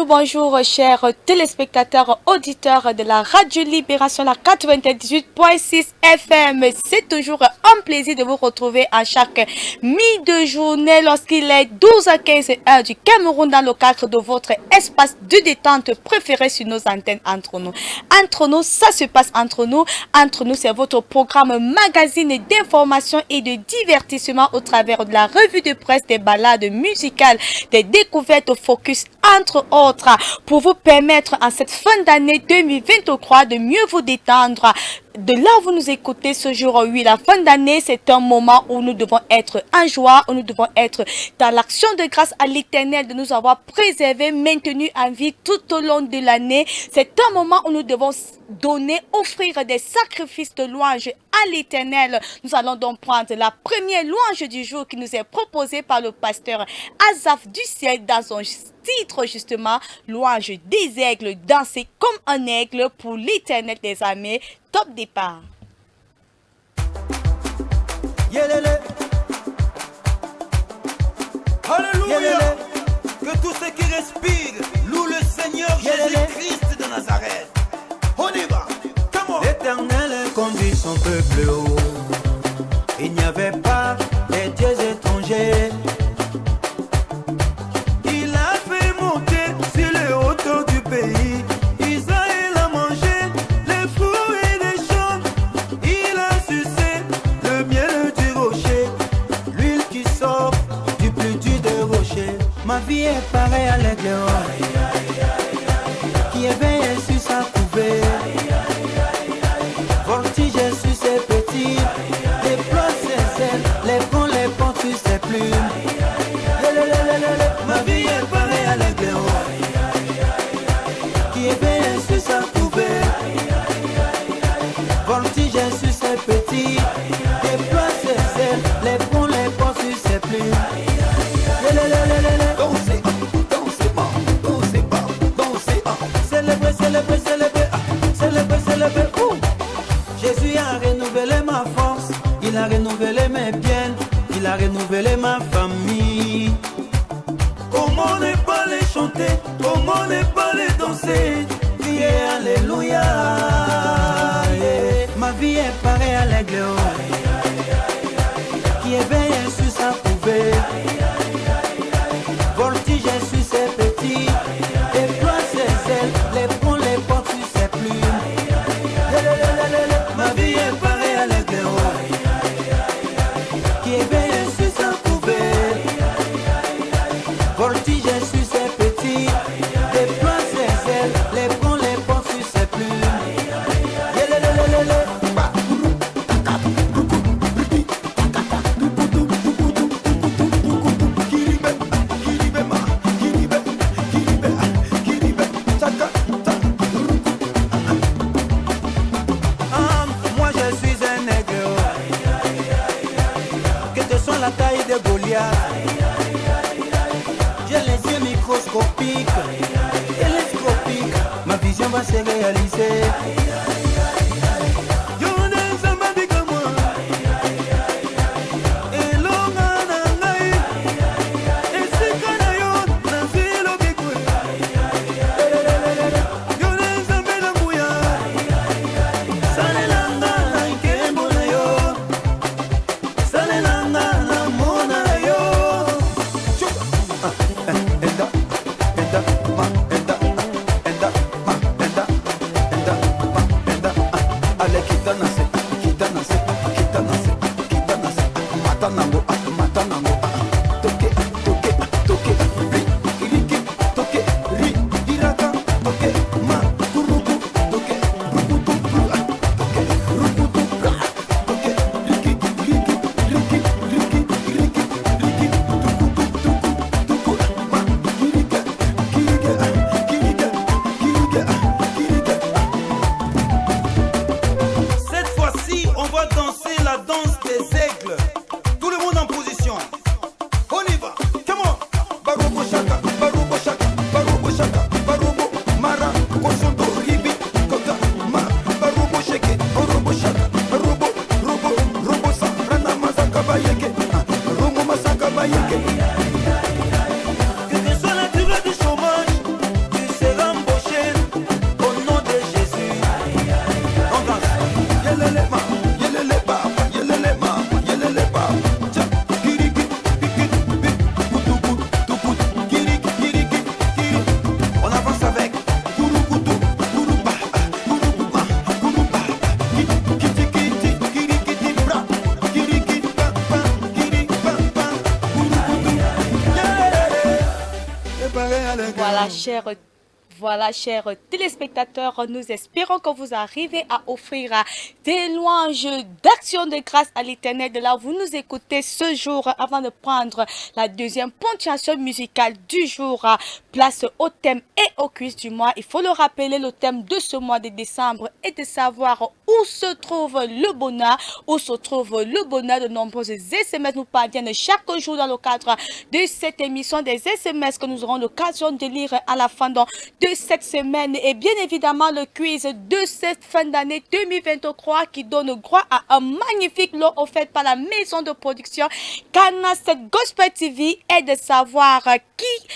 bonjour, chers téléspectateurs, auditeurs de la Radio Libération, la 98.6 FM. C'est toujours un plaisir de vous retrouver à chaque mi-de-journée lorsqu'il est 12 à 15 heures du Cameroun dans le cadre de votre espace de détente préféré sur nos antennes Entre nous. Entre nous, ça se passe entre nous. Entre nous, c'est votre programme magazine d'information et de divertissement au travers de la revue de presse, des balades musicales, des découvertes focus entre autres, pour vous permettre en cette fin d'année 2023 de mieux vous détendre. De là où vous nous écoutez ce jour, oui, la fin d'année, c'est un moment où nous devons être en joie, où nous devons être dans l'action de grâce à l'Éternel de nous avoir préservés, maintenus en vie tout au long de l'année. C'est un moment où nous devons donner, offrir des sacrifices de louange à l'Éternel. Nous allons donc prendre la première louange du jour qui nous est proposée par le pasteur Azaf du ciel dans son titre justement, louange des aigles, danser comme un aigle pour l'Éternel des armées. Top départ. Yélélé. Alléluia. Yélélé. Que tous ceux qui respirent louent le Seigneur Jésus-Christ de Nazareth. On y va. L'Éternel conduit son peuple haut. Il n'y avait pas des dieux étrangers. Il a fait monter sur les hauteurs du pays. Israël a mangé les fruits et les champs. Il a sucé le miel du rocher, l'huile qui sort du plus dur des rochers. Ma vie est pareille à l'aigle qui éveille sur sa couvée. Voltige sur ses petits, déploie ses ailes, les prend, les porte sur ses plumes. Ma vie est pareille à l'aigle qui éveille sur sa couvée. Voltige sur ses petits, déploie ses ailes, les prend, les porte sur ses plumes. Dansez, dansez pas, dansez pas, dansez pas. Célébrez, célébrez, célébrez, célébrez, célébrez. Jésus a renouvelé ma force, il a renouvelé mes biens, il a renouvelé ma famille. Comment ne pas les chanter, comment ne pas les danser, crier Alléluia. Yeah. Ma vie est pareille à l'aigle qui éveille sur sa couvée. Voltige sur ses petits, déploie ses ailes, les prend, les porte sur ses plumes. Ma vie est pareille à l'aigle qui éveille sur sa couvée. Voltige sur ses petits, déploie ses ailes, les prend, les porte sur ses plumes. Moi je suis un aigle, que ce soit la taille de Goliath. J'ai les yeux microscopiques, télescopiques, ma vision va se réaliser. Voilà, chers téléspectateurs, nous espérons que vous arrivez à offrir des louanges d'action de grâce à l'Éternel. De là, vous nous écoutez ce jour avant de prendre la deuxième ponctuation musicale du jour. Place au thème et au quiz du mois. Il faut le rappeler, le thème de ce mois de décembre est de savoir où se trouve le bonheur, où se trouve le bonheur. De nombreuses SMS nous parviennent chaque jour dans le cadre de cette émission, des SMS que nous aurons l'occasion de lire à la fin de cette semaine et bien évidemment le quiz de cette fin d'année 2023 qui donne droit à un magnifique lot offert par la maison de production Cana 7 Gospel TV est de savoir qui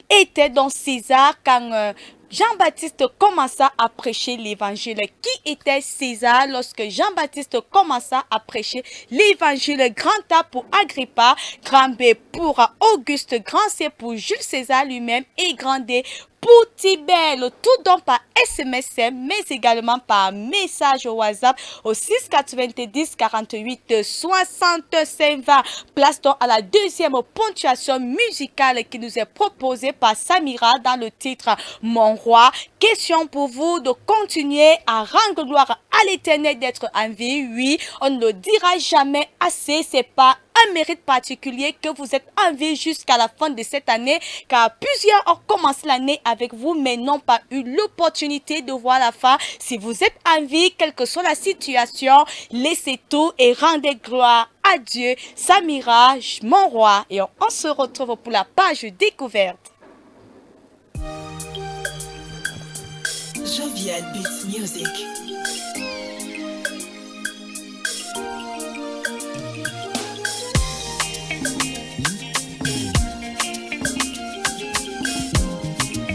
était dans César quand Jean-Baptiste commença à prêcher l'évangile. Qui était César lorsque Jean-Baptiste commença à prêcher l'évangile? Grand A pour Agrippa, grand B pour Auguste, grand C pour Jules César lui-même et grand D pour Tibère. Tout donc par SMS, mais également par message WhatsApp au 690 48 65 20. Place donc à la deuxième ponctuation musicale qui nous est proposée par Samira dans le titre Mon Roi. Question pour vous de continuer à rendre gloire à l'Éternel, d'être en vie. Oui, on ne le dira jamais assez. C'est pas un mérite particulier que vous êtes en vie jusqu'à la fin de cette année, car plusieurs ont commencé l'année avec vous mais n'ont pas eu l'opportunité de voir la fin. Si vous êtes en vie, quelle que soit la situation, laissez tout et rendez gloire à Dieu. Samira, Mon Roi, et on se retrouve pour la page découverte. Jovial Beats Music.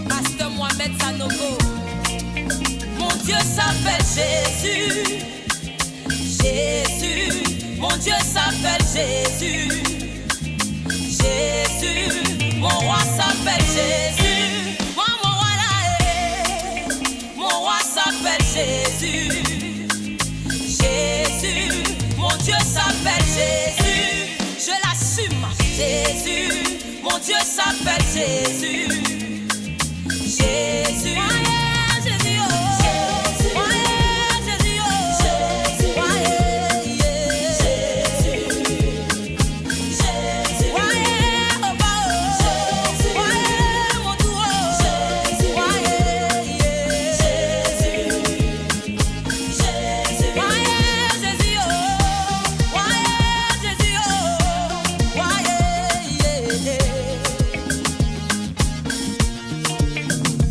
Pasteur Mohamed Sanogo. Mon Dieu s'appelle Jésus. Jésus. Mon Dieu s'appelle Jésus. Jésus. Mon roi s'appelle Jésus. Mon roi là est. Mon roi s'appelle Jésus. Jésus. Mon Dieu s'appelle Jésus. Je l'assume. Jésus. Mon Dieu s'appelle Jésus. Jésus. Jésus, oh. Jésus. Jésus, oh. Jésus. Jésus. Oh, bah, oh. Mon tout, oh. Jésus. Jésus. Jésus, oh. Jésus, oh.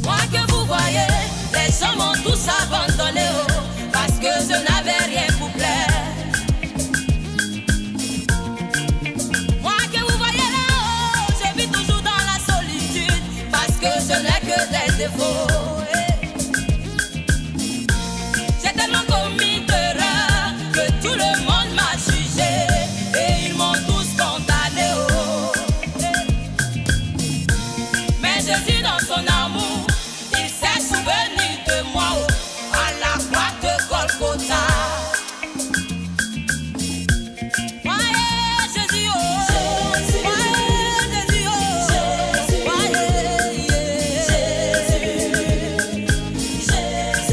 Moi que vous voyez, les gens m'ont tous abandonné, oh, parce que je n'avais rien pour plaire. Moi que vous voyez là, oh, je vis toujours dans la solitude, parce que je n'ai que des défauts. J'ai tellement commis d'erreurs que tout le monde m'a jugé et ils m'ont tous condamné, oh. Mais Jésus dans son amour, il s'est souvenu de moi, oh, à la croix de Golgotha. Ouais, Jésus, oh. Ouais, Jésus, oh. Ouais, Jésus.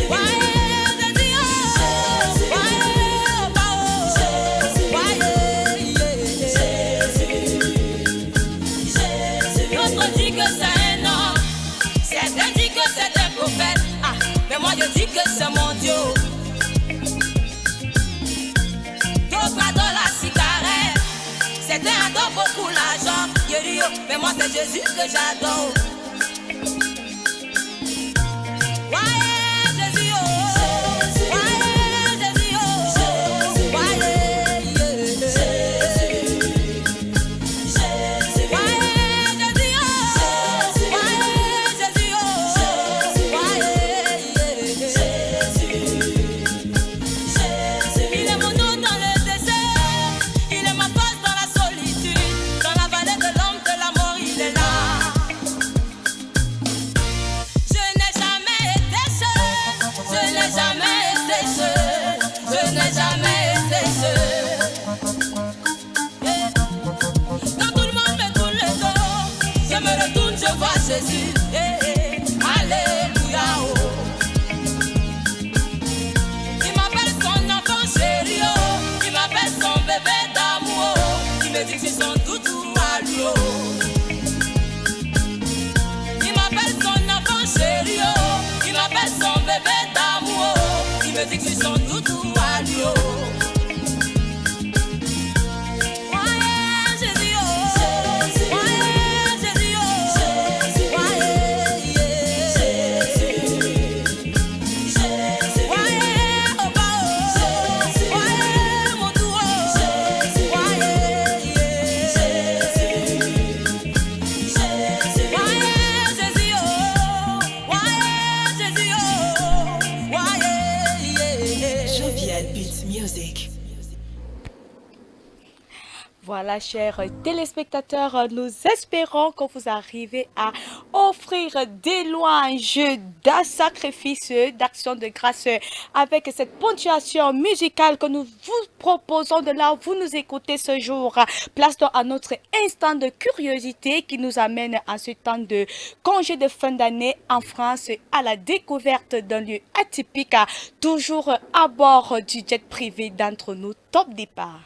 Ouais, Jésus, oh. Ouais, bah, oh. Ouais, D'autres disent que c'est un homme, certains disent que c'est un prophète. Ah, mais moi je dis que c'est mon Dieu. D'autres adorent la cigarette, certains adorent beaucoup l'argent. Je dis, oh, mais moi c'est Jésus que j'adore. Ouais, Jésus, oh. Ouais, Jésus, oh. Ouais, Jésus. Jésus. Ouais, Jésus, oh. Ouais, Jésus, oh. Ouais, Jésus. Il est mon eau dans le désert, il est ma force dans la solitude, dans la vallée de l'ombre de la mort, il est là. Je n'ai jamais été seul, je n'ai jamais été seul, je n'ai jamais été seul. Quand tout le monde me tourne le dos, je me retourne, je vois Jésus. Voilà, chers téléspectateurs, nous espérons que vous arrivez à offrir des louanges, d'un sacrifice, d'action de grâce avec cette ponctuation musicale que nous vous proposons de là où vous nous écoutez ce jour. Place donc à notre instant de curiosité qui nous amène en ce temps de congé de fin d'année en France à la découverte d'un lieu atypique, toujours à bord du jet privé d'entre nous. Top départ.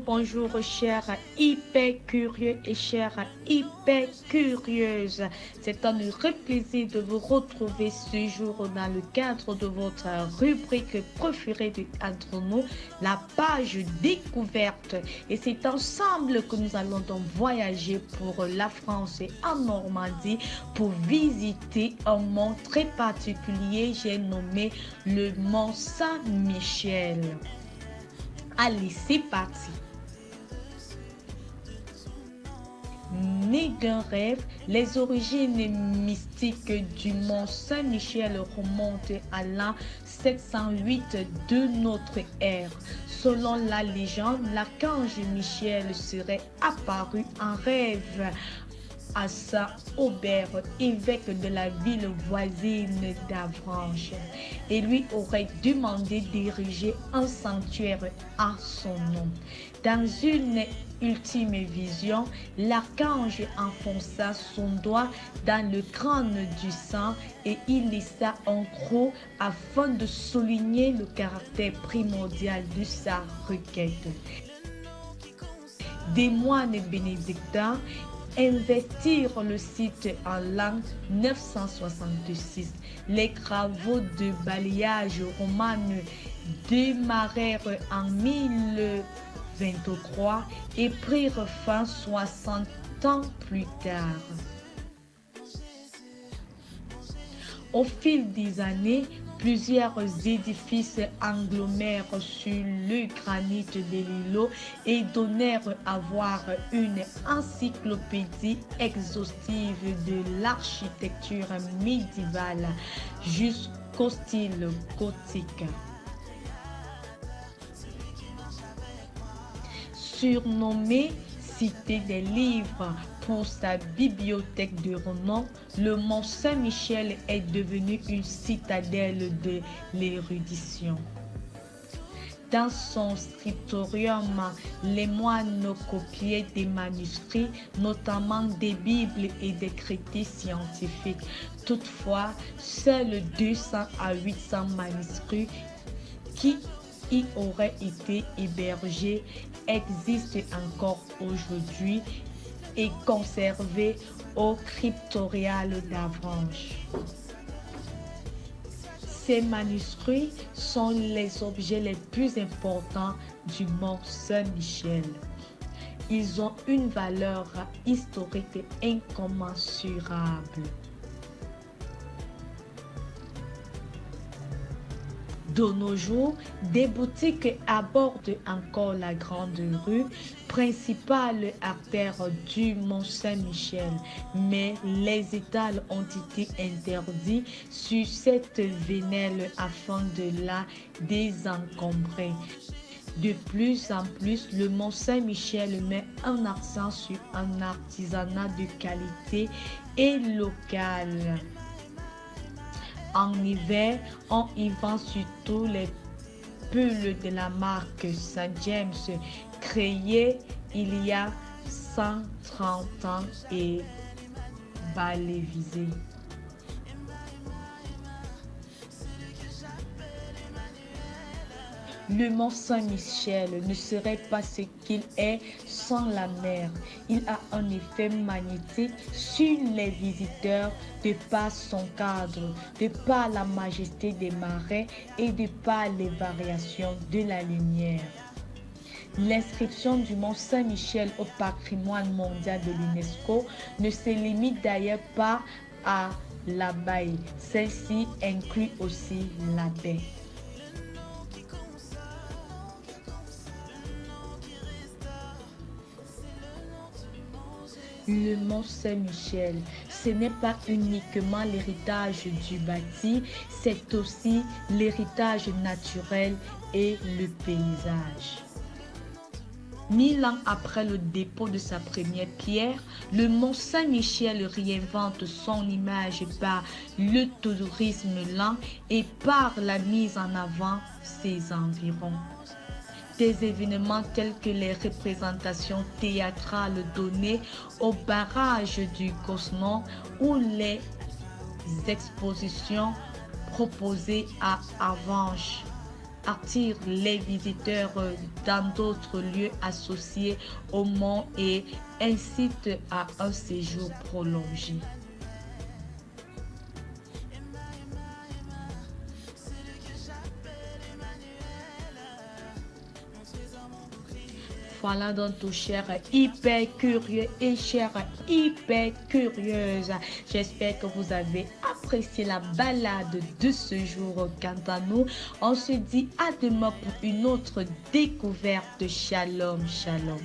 Bonjour, chers hyper curieux et chères hyper curieuses. C'est un vrai plaisir de vous retrouver ce jour dans le cadre de votre rubrique préférée entre nous, la page découverte. Et c'est ensemble que nous allons donc voyager pour la France et en Normandie pour visiter un mont très particulier, j'ai nommé le mont Saint-Michel. Allez, c'est parti. Né d'un rêve, les origines mystiques du mont Saint-Michel remontent à l'an 708 de notre ère. Selon la légende, l'archange Michel serait apparu en rêve à Saint Aubert, évêque de la ville voisine d'Avranches, et lui aurait demandé d'ériger un sanctuaire à son nom. Dans une ultime vision, l'archange enfonça son doigt dans le crâne du sang et il laissa un trou afin de souligner le caractère primordial de sa requête. Des moines bénédictins investirent le site en l'an 966. Les travaux de balayage roman démarrèrent en 1023 et prirent fin 60 ans plus tard. Au fil des années, plusieurs édifices agglomèrent sur le granit de l'îlot et donnèrent à voir une encyclopédie exhaustive de l'architecture médiévale jusqu'au style gothique. Surnommé Cité des livres pour sa bibliothèque de renom, le mont Saint-Michel est devenu une citadelle de l'érudition. Dans son scriptorium, les moines copiaient des manuscrits, notamment des bibles et des traités scientifiques. Toutefois, seuls 200 à 800 manuscrits qui y auraient été hébergés existent encore aujourd'hui et conservés au cryptorial d'Avranches. Ces manuscrits sont les objets les plus importants du mont Saint-Michel. Ils ont une valeur historique incommensurable. De nos jours, des boutiques abordent encore la grande rue, principale artère du mont Saint-Michel, mais les étals ont été interdits sur cette vénelle afin de la désencombrer. De plus en plus, le mont Saint-Michel met un accent sur un artisanat de qualité et local. En hiver, on y vend surtout les pulls de la marque Saint James, créée il y a 130 ans et balévisée. Le mont Saint-Michel ne serait pas ce qu'il est sans la mer. Il a un effet magnétique sur les visiteurs de par son cadre, de par la majesté des marais et de par les variations de la lumière. L'inscription du mont Saint-Michel au patrimoine mondial de l'UNESCO ne se limite d'ailleurs pas à la baie. Celle-ci inclut aussi la baie. le mont Saint-Michel, ce n'est pas uniquement l'héritage du bâti, c'est aussi l'héritage naturel et le paysage. 1000 ans après le dépôt de sa première pierre, le mont Saint-Michel réinvente son image par le tourisme lent et par la mise en avant ses environs. Des événements tels que les représentations théâtrales données au barrage du Cosnon ou les expositions proposées à Avanches attirent les visiteurs dans d'autres lieux associés au mont et incitent à un séjour prolongé. Voilà donc tout cher hyper curieux et chère hyper curieuse. J'espère que vous avez apprécié la balade de ce jour. Quant à nous, on se dit à demain pour une autre découverte. Shalom, shalom.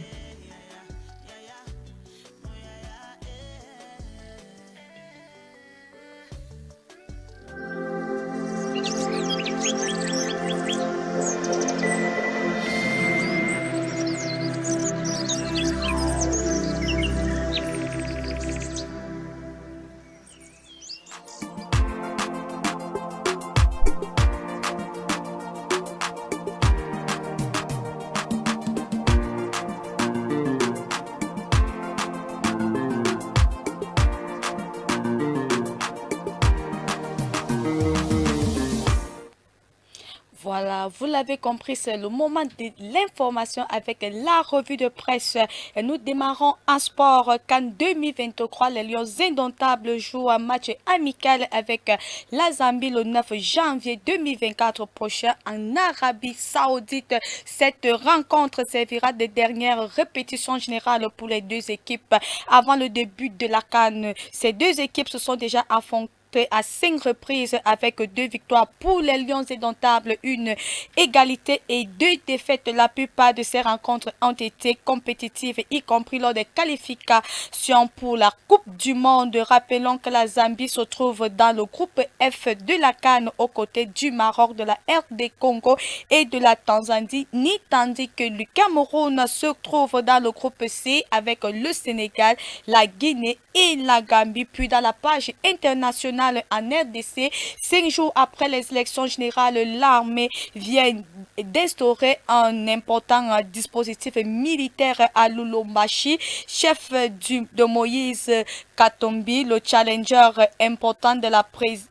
Voilà, vous l'avez compris, c'est le moment de l'information avec la revue de presse. Nous démarrons en sport. CAN 2023, les Lions indomptables jouent un match amical avec la Zambie le 9 janvier 2024 prochain en Arabie Saoudite. Cette rencontre servira de dernière répétition générale pour les deux équipes avant le début de la CAN. Ces deux équipes se sont déjà affrontées à 5 reprises avec 2 victoires pour les Lions indomptables, une égalité et 2 défaites. La plupart de ces rencontres ont été compétitives, y compris lors des qualifications pour la Coupe du Monde. Rappelons que la Zambie se trouve dans le groupe F de la CAN aux côtés du Maroc, de la RD Congo et de la Tanzanie, tandis que le Cameroun se trouve dans le groupe C avec le Sénégal, la Guinée et la Gambie. Puis dans la page internationale en RDC, 5 jours après les élections générales, l'armée vient d'instaurer un important dispositif militaire à Lubumbashi, chef de Moïse Katumbi, le challenger important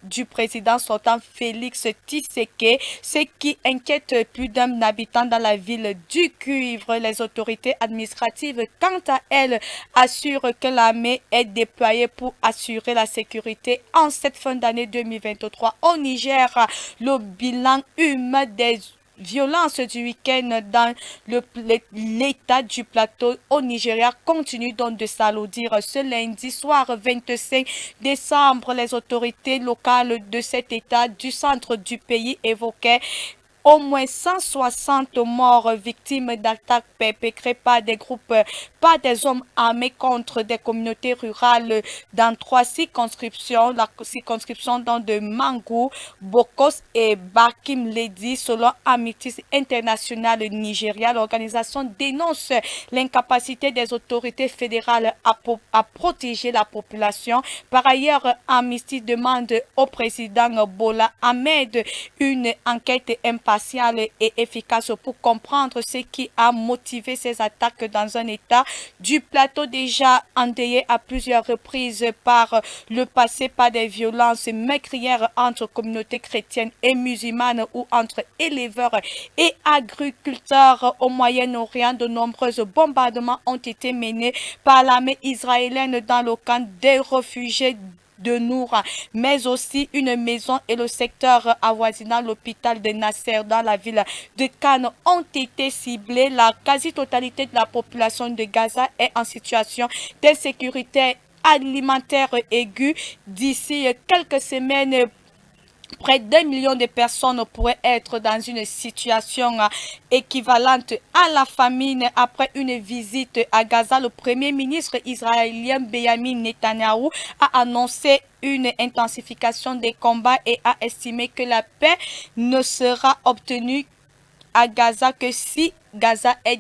du président sortant Félix Tshisekedi, ce qui inquiète plus d'un habitant dans la ville du Cuivre. Les autorités administratives, quant à elles, assurent que l'armée est déployée pour assurer la sécurité en cette fin d'année 2023 au Niger. Le bilan humain des violences du week-end dans l'état du plateau au Nigeria continue donc de s'alourdir. Ce lundi soir 25 décembre, les autorités locales de cet état du centre du pays évoquaient au moins 160 morts victimes d'attaques perpétrées par des groupes, par des hommes armés contre des communautés rurales dans 3 circonscriptions, la circonscription de Mangou, Bokos et Bakim Ledi. Selon Amnesty International Nigeria, l'organisation dénonce l'incapacité des autorités fédérales à protéger la population. Par ailleurs, Amnesty demande au président Bola Ahmed une enquête impartiale et efficace pour comprendre ce qui a motivé ces attaques dans un état du plateau déjà endeuillé à plusieurs reprises par le passé par des violences meurtrières entre communautés chrétiennes et musulmanes ou entre éleveurs et agriculteurs au Moyen-Orient. De nombreux bombardements ont été menés par l'armée israélienne dans le camp des réfugiés de Noura, mais aussi une maison et le secteur avoisinant l'hôpital de Nasser dans la ville de Cannes ont été ciblés. La quasi-totalité de la population de Gaza est en situation d'insécurité alimentaire aiguë. D'ici quelques semaines, Près d'1 million de personnes pourraient être dans une situation équivalente à la famine après une visite à Gaza. Le premier ministre israélien Benjamin Netanyahu a annoncé une intensification des combats et a estimé que la paix ne sera obtenue à Gaza que si Gaza est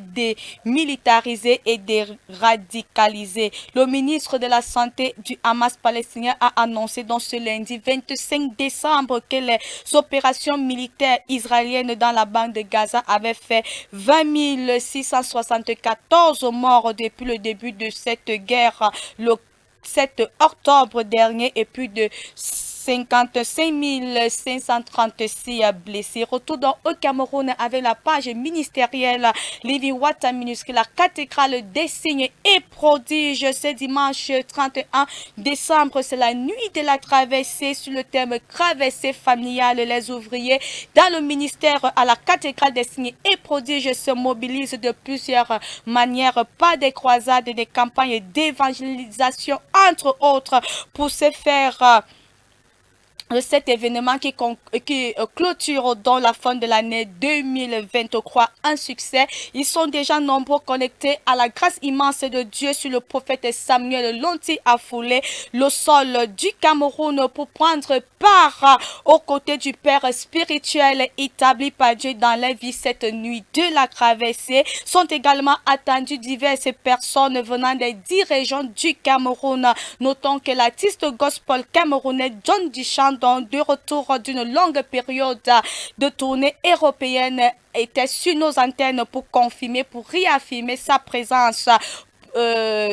démilitarisé et déradicalisé. Le ministre de la Santé du Hamas palestinien a annoncé dans ce lundi 25 décembre que les opérations militaires israéliennes dans la bande de Gaza avaient fait 20 674 morts depuis le début de cette guerre le 7 octobre dernier et plus de 55 536 blessés. Retour au Cameroun avec la page ministérielle Living Water minuscule, la cathédrale des signes et prodiges. Ce dimanche 31 décembre, c'est la nuit de la traversée sur le thème traversée familiale. Les ouvriers dans le ministère à la cathédrale des signes et prodiges se mobilisent de plusieurs manières, par des croisades et des campagnes d'évangélisation entre autres, pour se faire cet événement qui clôture dans la fin de l'année 2023 un succès. Ils sont déjà nombreux connectés à la grâce immense de Dieu sur le prophète Samuel Lonti a foulé le sol du Cameroun pour prendre part aux côtés du Père spirituel établi par Dieu dans la vie. Cette nuit de la traversée sont également attendues diverses personnes venant des 10 régions du Cameroun. Notons que l'artiste gospel camerounais John Duchamp, de retour d'une longue période de tournée européenne, était sur nos antennes pour confirmer, pour réaffirmer sa présence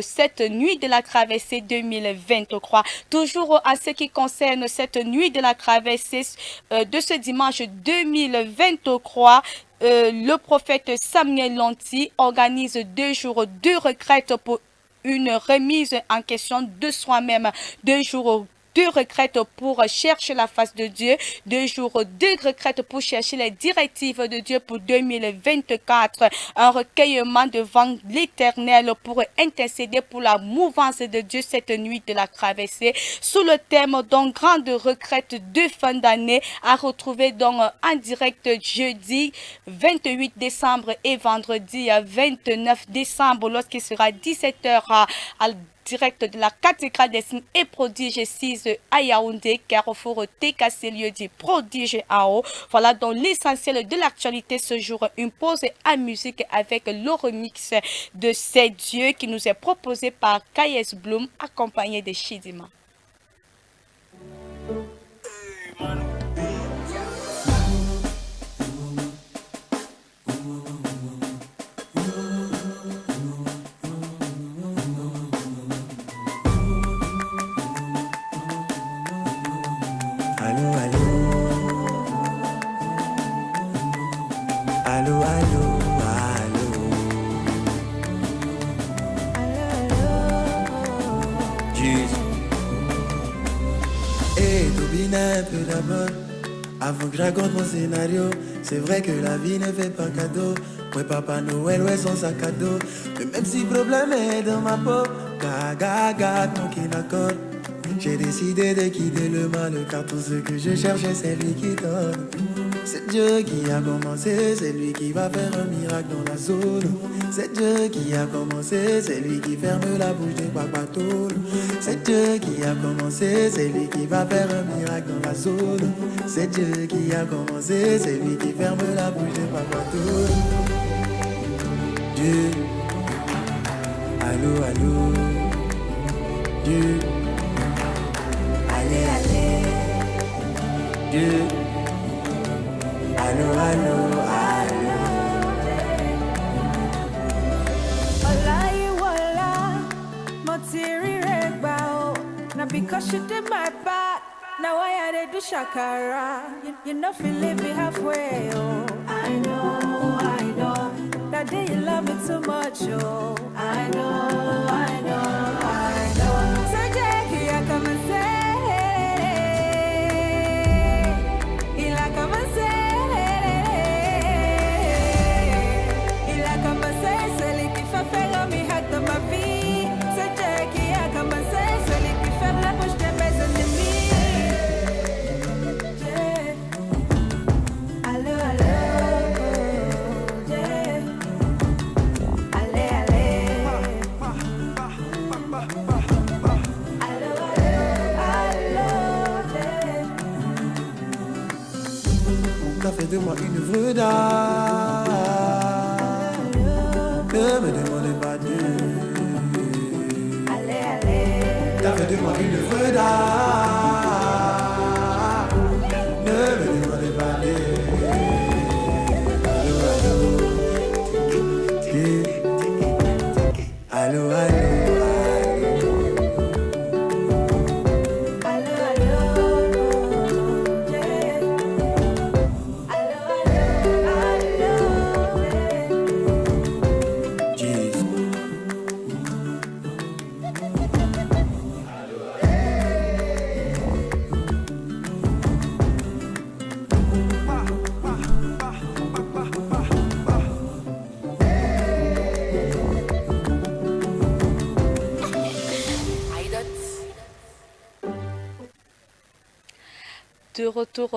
cette nuit de la traversée 2023. Toujours en ce qui concerne cette nuit de la traversée de ce dimanche 2023, le prophète Samuel Lonti organise 2 jours de retraite pour une remise en question de soi-même, 2 jours de retraite pour chercher la face de Dieu, 2 jours de retraite pour chercher les directives de Dieu pour 2024, un recueillement devant l'Éternel pour intercéder pour la mouvance de Dieu cette nuit de la traversée, sous le thème donc grande retraite de fin d'année, à retrouver donc en direct jeudi 28 décembre et vendredi 29 décembre lorsqu'il sera 17h à direct de la cathédrale des signes et prodiges 6 à Yaoundé, Carrefour TKC, lieu du prodige en haut. Voilà donc l'essentiel de l'actualité ce jour. Une pause à musique avec le remix de C'est Dieu qui nous est proposé par K.S. Bloom accompagné de Chidima. Un peu d'abord, avant que je raconte mon scénario, c'est vrai que la vie ne fait pas cadeau. Ouais, Papa Noël, ouais, son sac à dos. Mais même si le problème est dans ma peau, gaga, ton qui n'accorde. J'ai décidé de quitter le mal, car tout ce que je cherchais, c'est lui qui donne. C'est Dieu qui a commencé, c'est lui qui va faire un miracle dans la zone. C'est Dieu qui a commencé, c'est lui qui ferme la bouche des papatoules. C'est Dieu qui a commencé, c'est lui qui va faire un miracle dans la zone. C'est Dieu qui a commencé, c'est lui qui ferme la bouche des papatoules. Dieu, allô, allô, Dieu, allez, allez, Dieu. Allô, allô, allô. Olaiwala, Motiri Regbao. Now because you did my part, now I had to do shakara. You know, feel leave me halfway, oh. I know, I know. That day you love me too much, oh. I know, I know, I know. So Jackie, I come and say. T'as fait de moi une vraie dame. Ne me demandez pas Dieu. T'as fait de moi une vraie dame. Ne me demandez pas Dieu. Allô, allô. De retour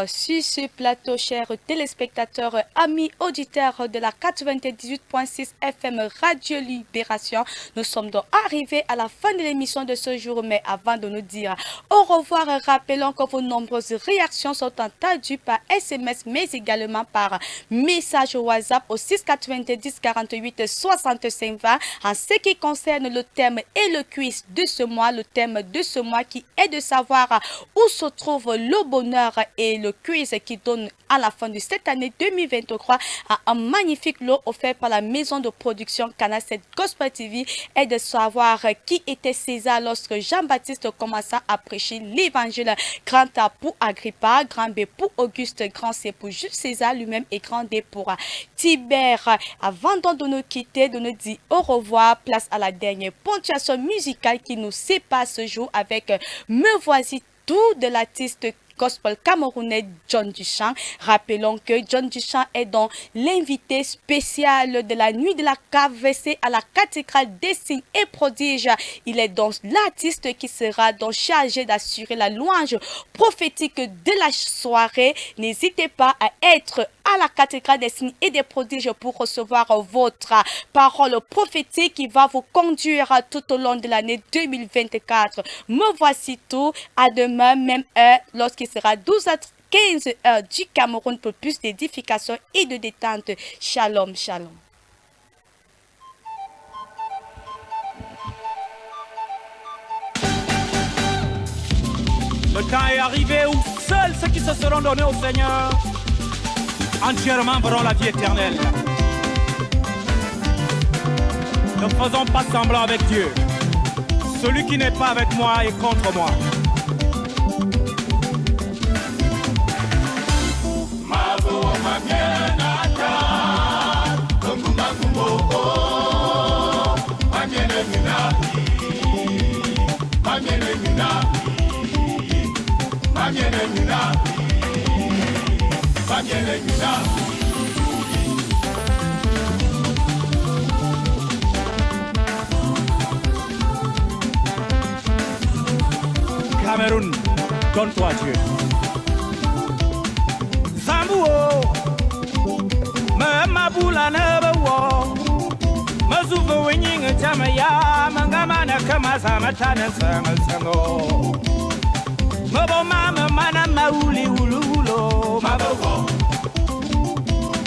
sur ce plateau, chers téléspectateurs, amis auditeurs de la 98.6 FM Radio Libération. Nous sommes donc arrivés à la fin de l'émission de ce jour, mais avant de nous dire au revoir, rappelons que vos nombreuses réactions sont entendues par SMS, mais également par message WhatsApp au 690 48 65 20. En ce qui concerne le thème et le quiz de ce mois, le thème de ce mois qui est de savoir où se trouve le bonheur, et le quiz qui donne à la fin de cette année 2023 un magnifique lot offert par la maison de production Canal 7 Gospel TV est de savoir qui était César lorsque Jean-Baptiste commença à prêcher l'évangile. Grand A pour Agrippa, grand B pour Auguste, grand C pour Jules César lui-même et grand D pour Tibère. Avant de nous quitter, de nous dire au revoir, place à la dernière ponctuation musicale qui nous sépare ce jour avec Me Voici tout de l'artiste gospel camerounais John Duchamp. Rappelons que John Duchamp est donc l'invité spécial de la nuit de la KVC à la cathédrale des signes et prodiges. Il est donc l'artiste qui sera donc chargé d'assurer la louange prophétique de la soirée. N'hésitez pas à être à la cathédrale des signes et des prodiges pour recevoir votre parole prophétique qui va vous conduire tout au long de l'année 2024. Me voici tout. À demain, même heure, lorsqu'il sera 12h15 heures du Cameroun pour plus d'édification et de détente. Shalom, shalom. Le temps est arrivé où seuls ceux qui se seront donnés au Seigneur entièrement verront la vie éternelle. Ne faisons pas semblant avec Dieu. Celui qui n'est pas avec moi est contre moi. Cameroun, donne-toi Dieu. Zambouo, me mabula nebewo, me zuvo winning jamaya, mangamana kamazama tana sango. Mabo mama mana mauli ululo, mabo.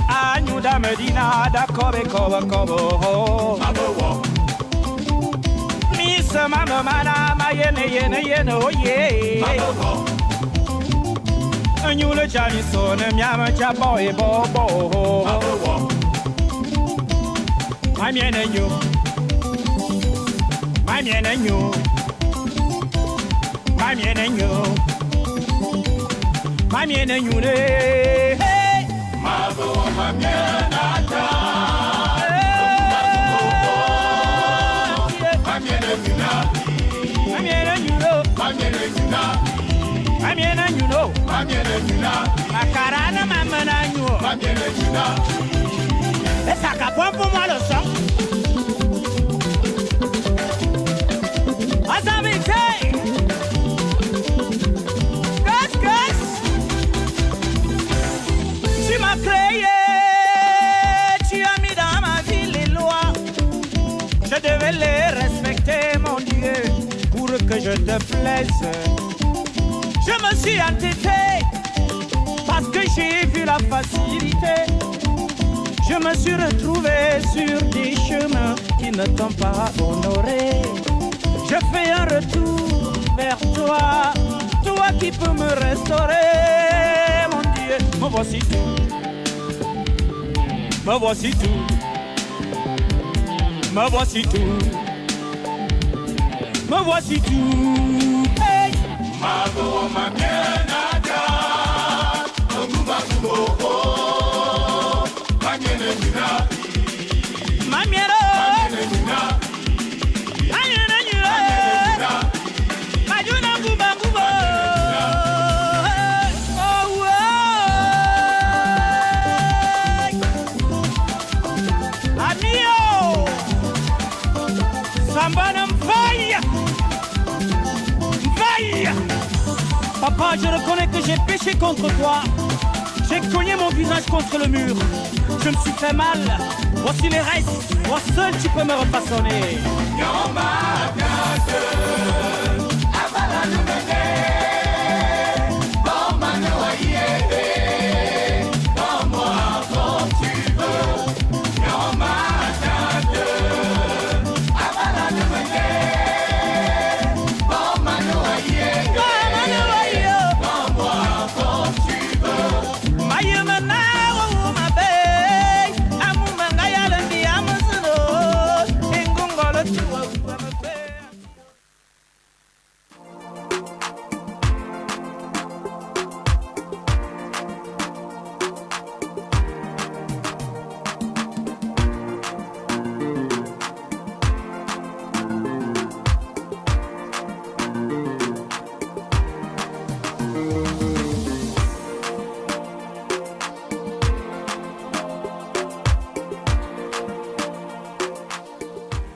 Anyu da medina da kobe kobo, mabo. Misa mama mana ma yene oye. Anyu le jani so ne myama cha boy bobo. My miene nyu. My miene nyu. My miene nyu. My miene nyu ne. Hey. Mabo ma miene ta. Macarana mamanagno. Et ça capone pour moi le sang. Azamité. Gas. Tu m'as créé. Tu as mis dans ma vie les lois. Je devais les respecter, mon Dieu, pour que je te plaise. Je me suis entêté parce que j'ai vu la la facilité. Je me suis retrouvé sur des chemins qui ne t'ont pas honoré. Je fais un retour vers toi, toi qui peux me restaurer, mon Dieu. Me voici tout, me voici tout, me voici tout, me voici tout. Hey. Mago mabienada, ogumba kumoko, manyene nina, Mamiero, manyene nina, ayena nyura, majuna kumba kumba. Amio, Sambana Mvaïa. Papa, je reconnais que j'ai péché contre toi. J'ai cogné mon visage contre le mur. Je me suis fait mal. Voici les restes. Toi seul, tu peux me refaçonner. Yoma Gade.